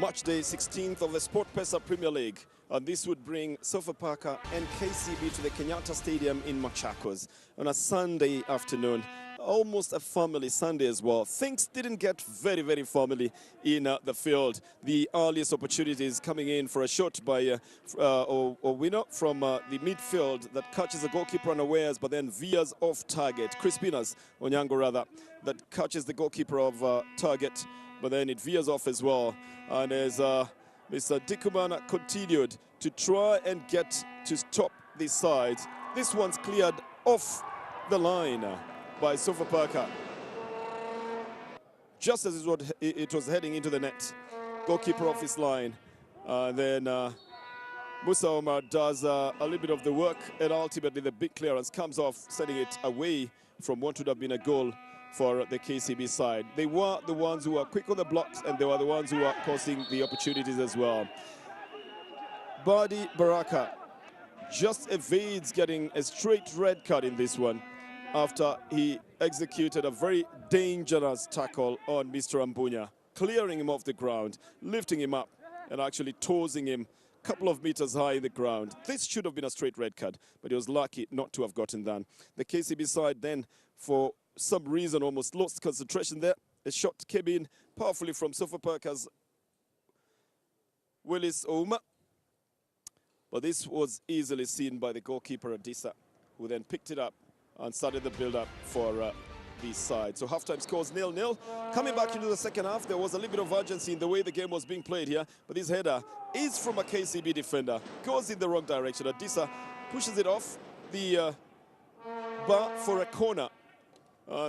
Match day 16th of the Sofapaka Premier League. And this would bring Sofapaka and KCB to the Kenyatta Stadium in Machakos on a Sunday afternoon. Almost a family Sunday as well. Things didn't get very, very family in the field. The earliest opportunities coming in for a shot by winner from the midfield that catches the goalkeeper unawares but then veers off target. Crispinas, Onyango rather, that catches the goalkeeper of target but then it veers off as well. And as Mr. Dikumana continued to try and get to stop these sides, this one's cleared off the line by Sofapaka. Just as it was heading into the net. Goalkeeper off his line. Then Musa Omar does a little bit of the work, and ultimately the big clearance comes off, sending it away from what would have been a goal for the KCB side. They were the ones who were quick on the blocks, and they were the ones who were causing the opportunities as well. Badi Baraka just evades getting a straight red card in this one after he executed a very dangerous tackle on Mr. Ambunya, clearing him off the ground, lifting him up, and actually tossing him a couple of meters high in the ground. This should have been a straight red card, but he was lucky not to have gotten that. The KCB side then, for some reason, almost lost concentration there. A shot came in powerfully from Sofapaka's Willis Ouma, but this was easily seen by the goalkeeper Adisa, who then picked it up and started the build-up for this side. So halftime scores 0-0. Coming back into the second half, there was a little bit of urgency in the way the game was being played here, but this header is from a KCB defender, goes in the wrong direction. Adisa pushes it off the bar for a corner.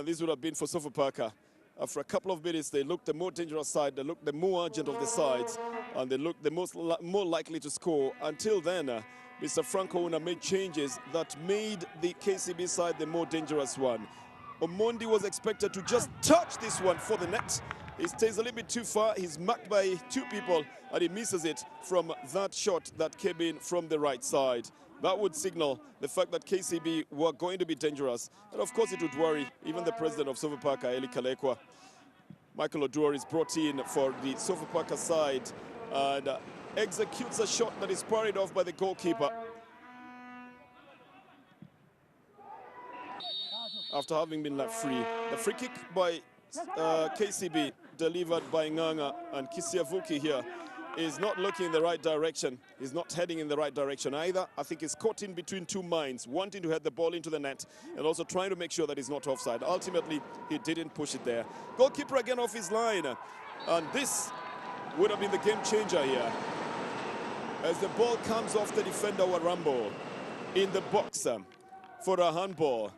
This would have been for Sofapaka. For a couple of minutes, they looked the more dangerous side, they looked the more urgent of the sides, and they looked the more likely to score. Until then, Mr. Franco Una made changes that made the KCB side the more dangerous one. Omondi was expected to just touch this one for the net. He stays a little bit too far. He's marked by two people, and he misses it from that shot that came in from the right side. That would signal the fact that KCB were going to be dangerous. And of course it would worry even the president of Sofapaka, Eli Kalekwa. Michael Oduor is brought in for the Sofapaka side and executes a shot that is parried off by the goalkeeper. After having been left free. The free kick by KCB, delivered by Nganga and Kisiavuki here, is not looking in the right direction. He's not heading in the right direction either. I think he's caught in between two minds, wanting to head the ball into the net and also trying to make sure that he's not offside. Ultimately, he didn't push it there. Goalkeeper again off his line. And this would have been the game changer here. As the ball comes off the defender Warambo in the box for a handball.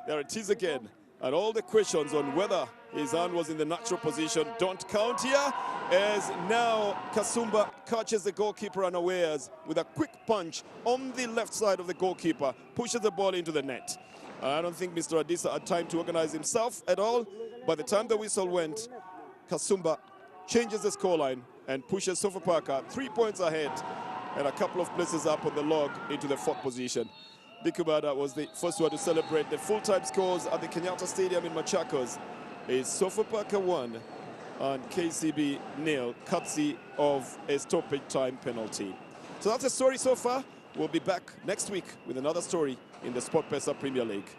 There it is again. And all the questions on whether his hand was in the natural position don't count here, as now Kasumba catches the goalkeeper unawares with a quick punch on the left side of the goalkeeper, pushes the ball into the net. I don't think Mr. Adisa had time to organize himself at all. By the time the whistle went, Kasumba changes the scoreline and pushes Sofapaka 3 points ahead and a couple of places up on the log into the fourth position. Dikubada was the first one to celebrate the full-time scores at the Kenyatta Stadium in Machakos. It's Sofapaka 1 and KCB 0, courtesy of a stoppage time penalty. So that's the story so far. We'll be back next week with another story in the Sofapaka Premier League.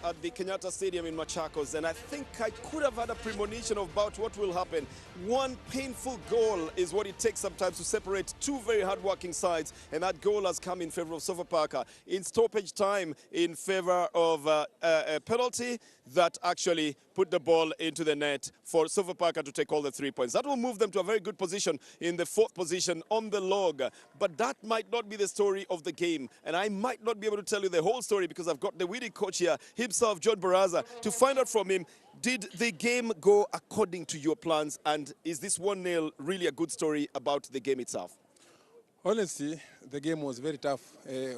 At the Kenyatta Stadium in Machakos, and I think I could have had a premonition about what will happen. One painful goal is what it takes sometimes to separate two very hard-working sides, and that goal has come in favor of Sofapaka in stoppage time in favor of a penalty that actually put the ball into the net for Sofapaka to take all the 3 points. That will move them to a very good position in the fourth position on the log. But that might not be the story of the game, and I might not be able to tell you the whole story because I've got the witty coach here himself, John Baraza, to find out from him, did the game go according to your plans, and is this 1-0 really a good story about the game itself? Honestly, the game was very tough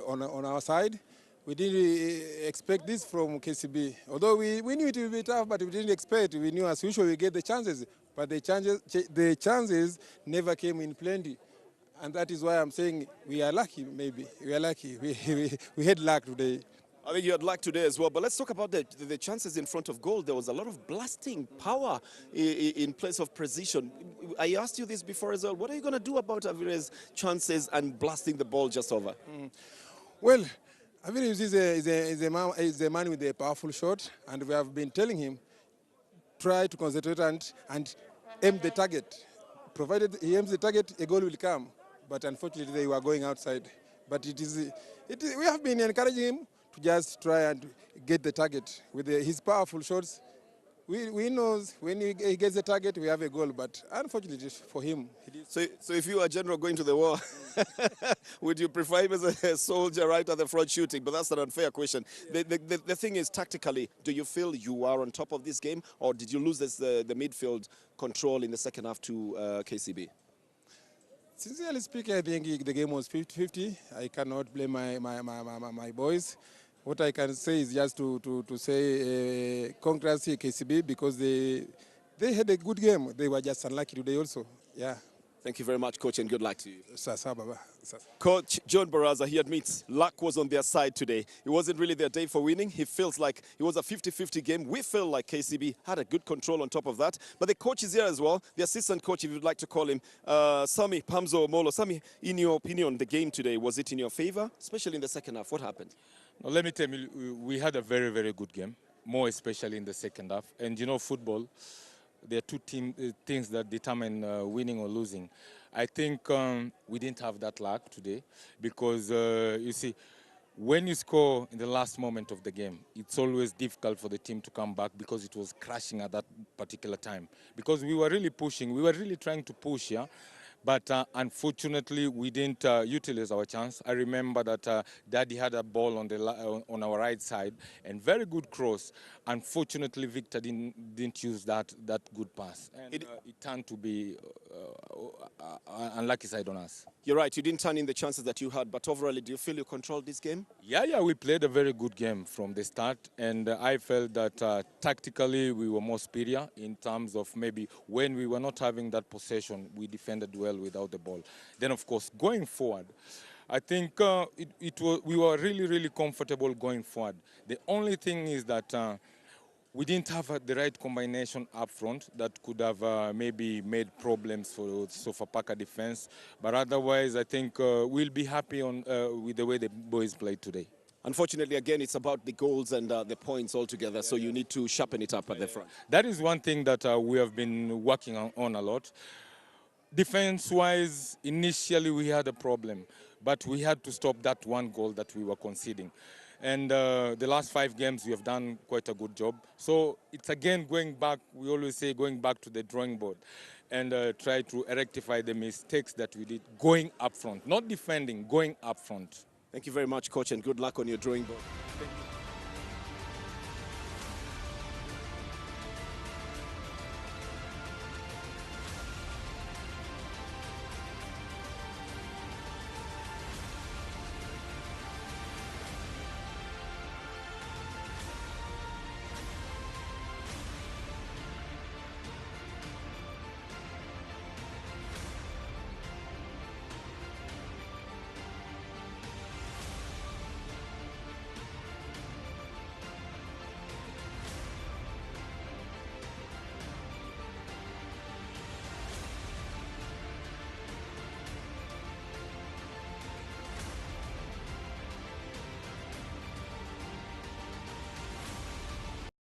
on our side. We didn't expect this from KCB. Although we knew it would be tough, but we didn't expect. We knew as usual we get the chances. but the chances never came in plenty. And that is why I'm saying we are lucky, maybe. We are lucky. We had luck today. I think you had luck today as well, but let's talk about the chances in front of goal. There was a lot of blasting power in place of precision. I asked you this before as well. What are you going to do about Avire's chances and blasting the ball just over? Well, Avire is a man with a powerful shot, and we have been telling him, try to concentrate and aim the target. Provided he aims the target, a goal will come. But unfortunately, they were going outside. But we have been encouraging him to just try and get the target. With his powerful shots, we know when he gets the target, we have a goal. But unfortunately for him, So if you are general going to the war, would you prefer him as a soldier right at the front shooting? But that's an unfair question. Yeah. The thing is, tactically, do you feel you are on top of this game, or did you lose the midfield control in the second half to KCB? Sincerely speaking, I think the game was 50-50. I cannot blame my boys. What I can say is just to say congrats to KCB, because they had a good game. They were just unlucky today also. Yeah. Thank you very much, Coach, and good luck to you. Sasa, Baba. Sasa. Coach John Baraza, he admits luck was on their side today. It wasn't really their day for winning. He feels like it was a 50-50 game. We feel like KCB had a good control on top of that. But the coach is here as well, the assistant coach, if you'd like to call him, Sami Pamzo Molo. Sami, in your opinion, the game today, was it in your favor, especially in the second half? What happened? Well, let me tell you, we had a very, very good game, more especially in the second half. And you know, football, there are two things that determine winning or losing. I think we didn't have that luck today because, you see, when you score in the last moment of the game, it's always difficult for the team to come back because it was crashing at that particular time. Because we were really pushing, we were really trying to push, yeah? But unfortunately, we didn't utilize our chance. I remember that Daddy had a ball on our right side, and very good cross. Unfortunately, Victor didn't use that good pass. And it turned to be unlucky side on us. You're right, you didn't turn in the chances that you had, but overall, do you feel you controlled this game? Yeah, we played a very good game from the start, and I felt that tactically we were more superior in terms of maybe when we were not having that possession, we defended well without the ball. Then, of course, going forward, I think we were really, really comfortable going forward. The only thing is that we didn't have the right combination up front that could have maybe made problems for Sofapaka defense. But otherwise, I think we'll be happy with the way the boys played today. Unfortunately, again, it's about the goals and the points altogether, so you need to sharpen it up at the front. That is one thing that we have been working on a lot. Defense-wise, initially we had a problem, but we had to stop that one goal that we were conceding. And the last 5 games, we have done quite a good job. So it's again going back, we always say going back to the drawing board and try to rectify the mistakes that we did going up front. Not defending, going up front. Thank you very much, Coach, and good luck on your drawing board.